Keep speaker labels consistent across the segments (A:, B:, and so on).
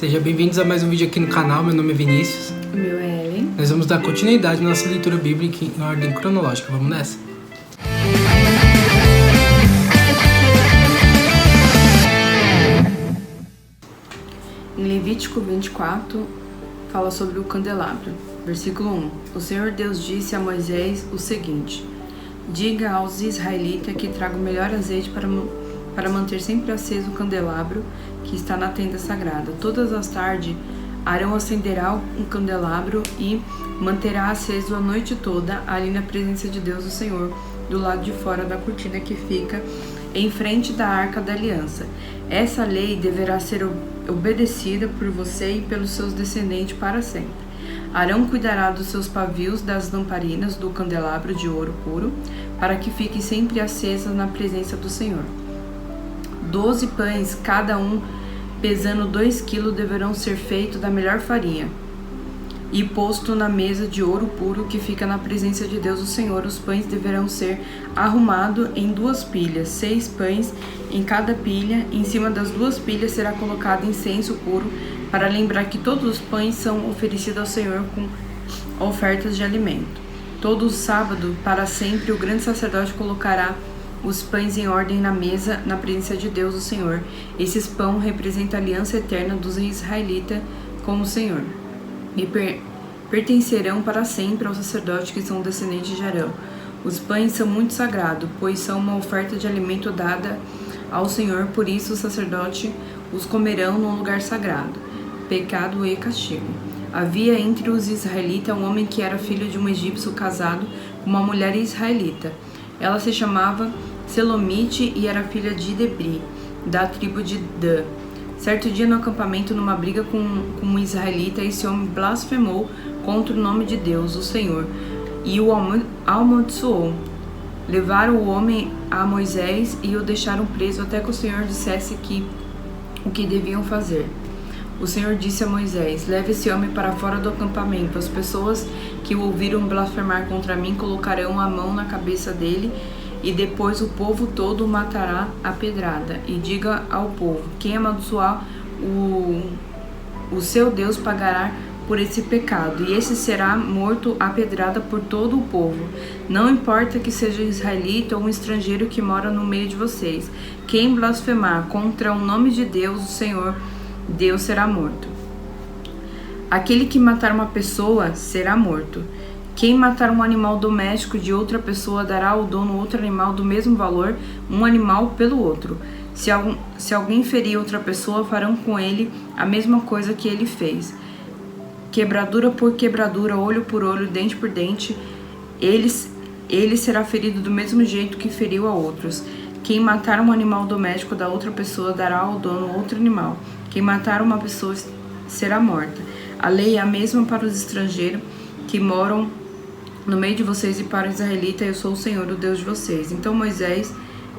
A: Sejam bem-vindos a mais um vídeo aqui no canal. Meu nome é Vinícius.
B: O meu é Ellen.
A: Nós vamos dar continuidade na nossa leitura bíblica em ordem cronológica. Vamos nessa?
B: Em Levítico 24, fala sobre o candelabro. Versículo 1. O Senhor Deus disse a Moisés o seguinte: diga aos israelitas que tragam o melhor azeite para manter sempre aceso o candelabro que está na tenda sagrada. Todas as tardes Arão acenderá um candelabro e manterá aceso a noite toda ali na presença de Deus o Senhor, do lado de fora da cortina que fica em frente da Arca da Aliança. Essa lei deverá ser obedecida por você e pelos seus descendentes para sempre. Arão cuidará dos seus pavios das lamparinas do candelabro de ouro puro, para que fiquem sempre acesas na presença do Senhor. 12 pães, cada um pesando 2 quilos, deverão ser feitos da melhor farinha e posto na mesa de ouro puro que fica na presença de Deus o Senhor. Os pães deverão ser arrumados em 2 pilhas, 6 pães em cada pilha. Em cima das 2 pilhas será colocado incenso puro, para lembrar que todos os pães são oferecidos ao Senhor com ofertas de alimento. Todo sábado, para sempre, o grande sacerdote colocará os pães em ordem na mesa, na presença de Deus o Senhor. Esses pães representam a aliança eterna dos israelitas com o Senhor e pertencerão para sempre ao sacerdote que são descendentes de Arão. Os pães são muito sagrados, pois são uma oferta de alimento dada ao Senhor, por isso os sacerdotes os comerão num lugar sagrado. Pecado e castigo. Havia entre os israelitas um homem que era filho de um egípcio casado com uma mulher israelita. Ela se chamava Selomite e era filha de Debri, da tribo de Dan. Certo dia no acampamento, numa briga com um israelita, esse homem blasfemou contra o nome de Deus, o Senhor, e o amaldiçoou. Levaram o homem a Moisés e o deixaram preso até que o Senhor dissesse o que deviam fazer. O Senhor disse a Moisés: leve esse homem para fora do acampamento. As pessoas que o ouviram blasfemar contra mim colocarão a mão na cabeça dele, e depois o povo todo o matará a pedrada. E diga ao povo: quem amaldiçoar o seu Deus pagará por esse pecado, e esse será morto a pedrada por todo o povo. Não importa que seja israelita ou um estrangeiro que mora no meio de vocês. Quem blasfemar contra o nome de Deus, o Senhor Deus, será morto. Aquele que matar uma pessoa será morto. Quem matar um animal doméstico de outra pessoa dará ao dono outro animal do mesmo valor, um animal pelo outro. Se alguém ferir outra pessoa, farão com ele a mesma coisa que ele fez. Quebradura por quebradura, olho por olho, dente por dente, ele será ferido do mesmo jeito que feriu a outros. Quem matar um animal doméstico da outra pessoa dará ao dono outro animal. Quem matar uma pessoa será morta. A lei é a mesma para os estrangeiros que moram no meio de vocês e para os israelitas. Eu sou o Senhor, o Deus de vocês. Então Moisés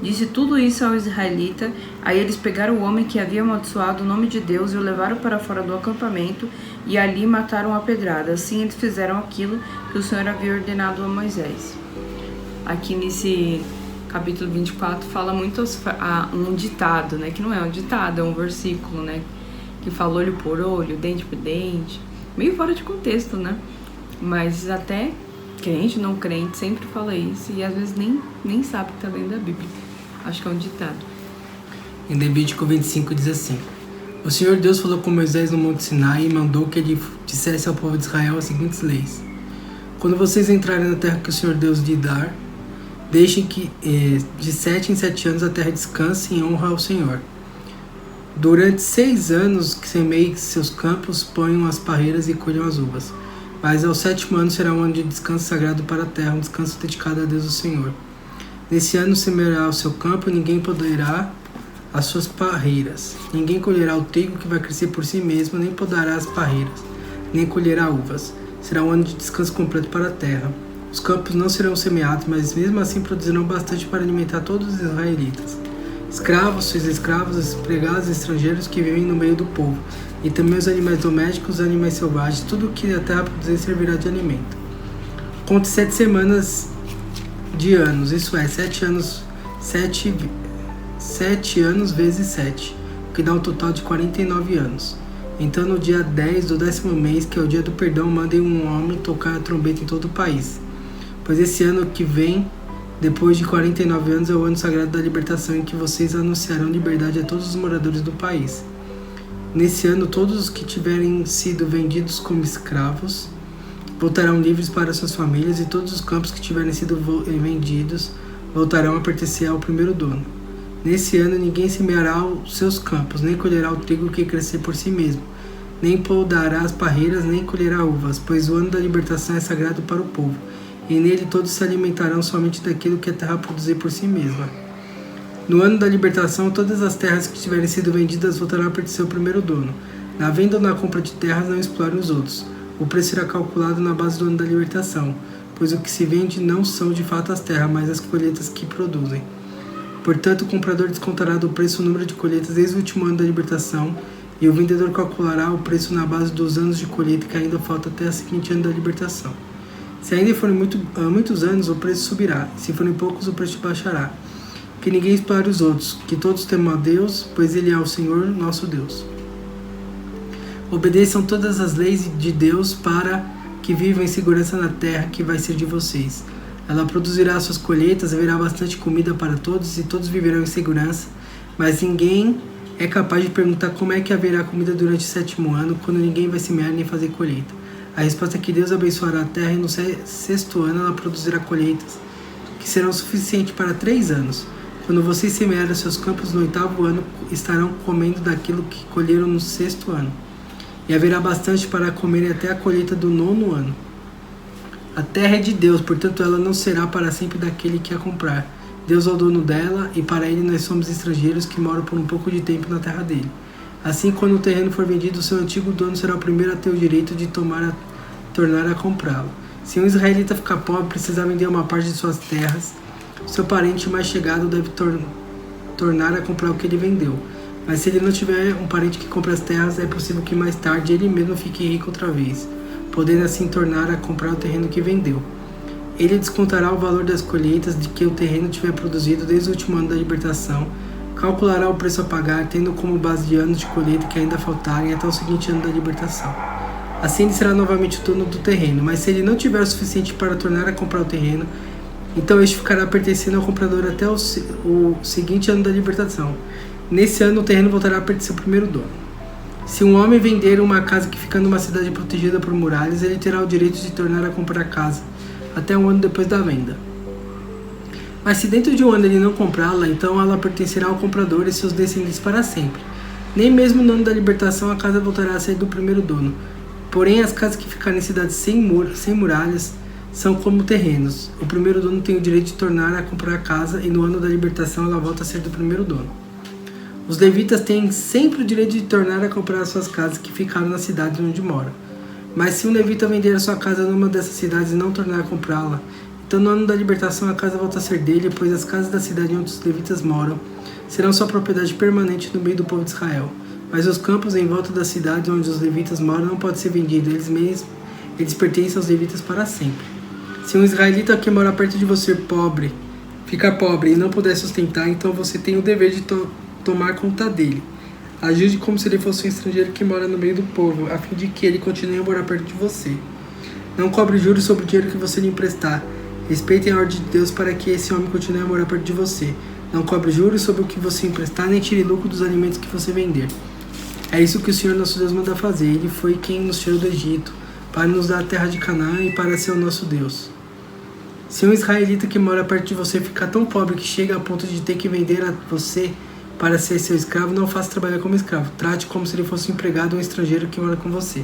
B: disse tudo isso aos israelitas. Aí eles pegaram o homem que havia amaldiçoado o nome de Deus e o levaram para fora do acampamento e ali mataram a pedrada. Assim eles fizeram aquilo que o Senhor havia ordenado a Moisés. Aqui nesse capítulo 24 fala muito um ditado, né? Que não é um ditado, é um versículo, né? Que fala olho por olho, dente por dente. Meio fora de contexto, né? Mas até crente, não crente, sempre fala isso. E às vezes nem sabe que tá dentro da Bíblia. Acho que é um ditado.
A: Em Levítico 25 diz assim: o Senhor Deus falou com Moisés no Monte Sinai e mandou que ele dissesse ao povo de Israel as seguintes leis: quando vocês entrarem na terra que o Senhor Deus lhe dar, deixem que de 7 em 7 anos a terra descanse em honra ao Senhor. Durante 6 anos que semeiem seus campos, ponham as parreiras e colham as uvas. Mas ao 7º ano será um ano de descanso sagrado para a terra, um descanso dedicado a Deus o Senhor. Nesse ano semeará o seu campo, e ninguém podará as suas parreiras. Ninguém colherá o trigo que vai crescer por si mesmo, nem podará as parreiras, nem colherá uvas. Será um ano de descanso completo para a terra. Os campos não serão semeados, mas mesmo assim produzirão bastante para alimentar todos os israelitas. Escravos, seus escravos, empregados estrangeiros que vivem no meio do povo, e também os animais domésticos, os animais selvagens, tudo o que a terra produzir servirá de alimento. Conte 7 semanas de anos, isso é, 7 anos vezes 7, o que dá um total de 49 anos. Então no dia 10 do 10º mês, que é o dia do perdão, mandem um homem tocar a trombeta em todo o país. Pois esse ano que vem, depois de 49 anos, é o ano sagrado da libertação, em que vocês anunciarão liberdade a todos os moradores do país. Nesse ano, todos os que tiverem sido vendidos como escravos voltarão livres para suas famílias, e todos os campos que tiverem sido vendidos voltarão a pertencer ao primeiro dono. Nesse ano, ninguém semeará os seus campos, nem colherá o trigo que crescer por si mesmo, nem podará as parreiras, nem colherá uvas, pois o ano da libertação é sagrado para o povo, e nele todos se alimentarão somente daquilo que a terra produzir por si mesma. No ano da libertação, todas as terras que tiverem sido vendidas voltarão a pertencer ao primeiro dono. Na venda ou na compra de terras, não explorem os outros. O preço será calculado na base do ano da libertação, pois o que se vende não são de fato as terras, mas as colheitas que produzem. Portanto, o comprador descontará do preço o número de colheitas desde o último ano da libertação, e o vendedor calculará o preço na base dos anos de colheita que ainda falta até o seguinte ano da libertação. Se ainda forem muitos anos, o preço subirá, e se forem poucos, o preço baixará. Que ninguém explore os outros, que todos temam a Deus, pois Ele é o Senhor, nosso Deus. Obedeçam todas as leis de Deus para que vivam em segurança na terra que vai ser de vocês. Ela produzirá suas colheitas, haverá bastante comida para todos e todos viverão em segurança, mas ninguém é capaz de perguntar como é que haverá comida durante o 7º ano, quando ninguém vai semear nem fazer colheita. A resposta é que Deus abençoará a terra, e no 6º ano ela produzirá colheitas, que serão suficientes para 3 anos. Quando vocês semearem seus campos no 8º ano, estarão comendo daquilo que colheram no 6º ano. E haverá bastante para comerem até a colheita do 9º ano. A terra é de Deus, portanto ela não será para sempre daquele que a comprar. Deus é o dono dela, e para ele nós somos estrangeiros que moram por um pouco de tempo na terra dele. Assim, quando o terreno for vendido, seu antigo dono será o primeiro a ter o direito de tornar a comprá-lo. Se um israelita ficar pobre e precisar vender uma parte de suas terras, seu parente mais chegado deve tornar a comprar o que ele vendeu. Mas se ele não tiver um parente que compre as terras, é possível que mais tarde ele mesmo fique rico outra vez, podendo assim tornar a comprar o terreno que vendeu. Ele descontará o valor das colheitas de que o terreno tiver produzido desde o último ano da libertação, calculará o preço a pagar, tendo como base de anos de colheita que ainda faltarem até o seguinte ano da libertação. Assim ele será novamente o dono do terreno, mas se ele não tiver o suficiente para tornar a comprar o terreno, então este ficará pertencendo ao comprador até o seguinte ano da libertação. Nesse ano o terreno voltará a pertencer ao primeiro dono. Se um homem vender uma casa que fica numa cidade protegida por muralhas, ele terá o direito de tornar a comprar a casa até um ano depois da venda. Mas se dentro de um ano ele não comprá-la, então ela pertencerá ao comprador e seus descendentes para sempre. Nem mesmo no ano da libertação a casa voltará a ser do primeiro dono. Porém, as casas que ficarem em cidades sem muralhas são como terrenos. O primeiro dono tem o direito de tornar a comprar a casa, e no ano da libertação ela volta a ser do primeiro dono. Os levitas têm sempre o direito de tornar a comprar as suas casas que ficaram na cidade onde moram. Mas se um levita vender a sua casa numa dessas cidades e não tornar a comprá-la, então no ano da libertação a casa volta a ser dele, pois as casas da cidade onde os levitas moram serão sua propriedade permanente no meio do povo de Israel. Mas os campos em volta da cidade onde os levitas moram não podem ser vendidos, eles pertencem aos levitas para sempre. Se um israelita que mora perto de você ficar pobre e não puder sustentar, então você tem o dever de tomar conta dele. Ajude como se ele fosse um estrangeiro que mora no meio do povo, a fim de que ele continue a morar perto de você. Não cobre juros sobre o dinheiro que você lhe emprestar. Respeitem a ordem de Deus para que esse homem continue a morar perto de você. Não cobre juros sobre o que você emprestar, nem tire lucro dos alimentos que você vender. É isso que o Senhor nosso Deus manda fazer. Ele foi quem nos tirou do Egito, para nos dar a terra de Canaã e para ser o nosso Deus. Se um israelita que mora perto de você ficar tão pobre que chega a ponto de ter que vender a você para ser seu escravo, não faça trabalhar como escravo. Trate como se ele fosse um empregado ou um estrangeiro que mora com você.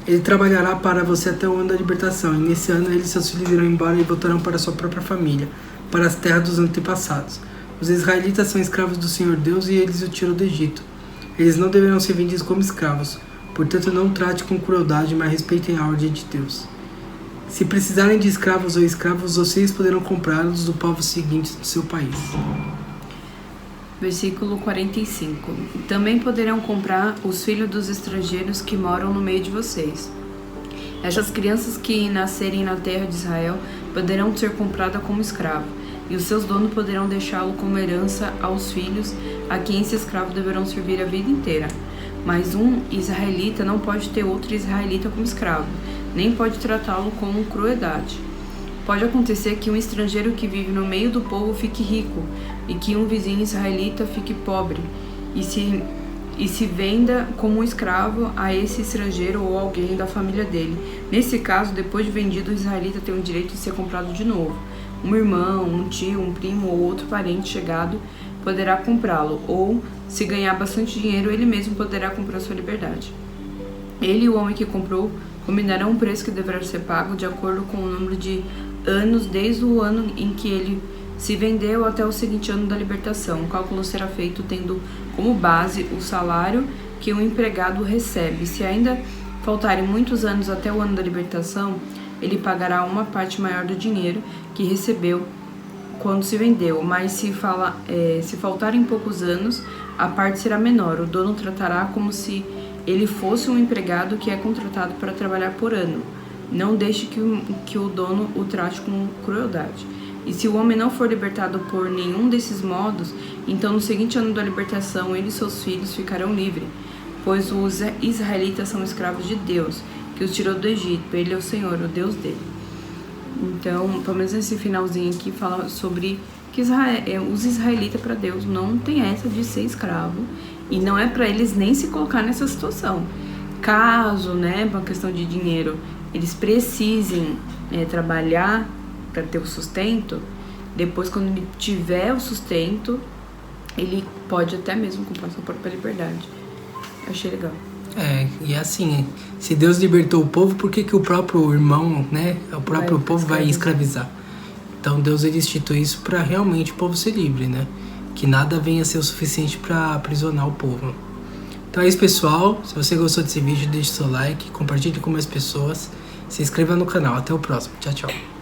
A: Ele trabalhará para você até o ano da libertação, e nesse ano ele e seus filhos irão embora e voltarão para sua própria família, para as terras dos antepassados. Os israelitas são escravos do Senhor Deus, e eles o tirou do Egito. Eles não deverão ser vendidos como escravos. Portanto, não trate com crueldade, mas respeitem a ordem de Deus. Se precisarem de escravos ou escravos, vocês poderão comprá-los do povo seguinte do seu país.
B: Versículo 45. Também poderão comprar os filhos dos estrangeiros que moram no meio de vocês. Estas crianças que nascerem na terra de Israel poderão ser compradas como escravo, e os seus donos poderão deixá-lo como herança aos filhos, a quem esse escravo deverão servir a vida inteira. Mas um israelita não pode ter outro israelita como escravo, nem pode tratá-lo com crueldade. Pode acontecer que um estrangeiro que vive no meio do povo fique rico, e que um vizinho israelita fique pobre, e se venda como um escravo a esse estrangeiro ou alguém da família dele. Nesse caso, depois de vendido, o israelita tem o direito de ser comprado de novo. Um irmão, um tio, um primo ou outro parente chegado poderá comprá-lo, ou, se ganhar bastante dinheiro, ele mesmo poderá comprar sua liberdade. Ele e o homem que comprou combinarão um preço que deverá ser pago de acordo com o número de anos desde o ano em que ele se vendeu até o seguinte ano da libertação. O cálculo será feito tendo como base o salário que o empregado recebe. Se ainda faltarem muitos anos até o ano da libertação, ele pagará uma parte maior do dinheiro que recebeu quando se vendeu, mas se faltarem poucos anos, a parte será menor. O dono tratará como se ele fosse um empregado que é contratado para trabalhar por ano. Não deixe que o dono o trate com crueldade. E se o homem não for libertado por nenhum desses modos, então no seguinte ano da libertação ele e seus filhos ficarão livres, pois os israelitas são escravos de Deus, que os tirou do Egito. Ele é o Senhor, o Deus dele. Então, pelo menos esse finalzinho aqui fala sobre que os israelitas para Deus não tem essa de ser escravo, e não é para eles nem se colocar nessa situação. Caso, por questão de dinheiro, eles precisem trabalhar para ter o sustento, depois quando ele tiver o sustento, ele pode até mesmo comprar sua própria liberdade. Achei legal.
A: E assim, se Deus libertou o povo, por que o próprio irmão, o próprio povo vai escravizar? Então Deus ele institui isso para realmente o povo ser livre, que nada venha a ser o suficiente para aprisionar o povo. Então é isso, pessoal. Se você gostou desse vídeo, deixe seu like, compartilhe com mais pessoas, se inscreva no canal. Até o próximo. Tchau, tchau.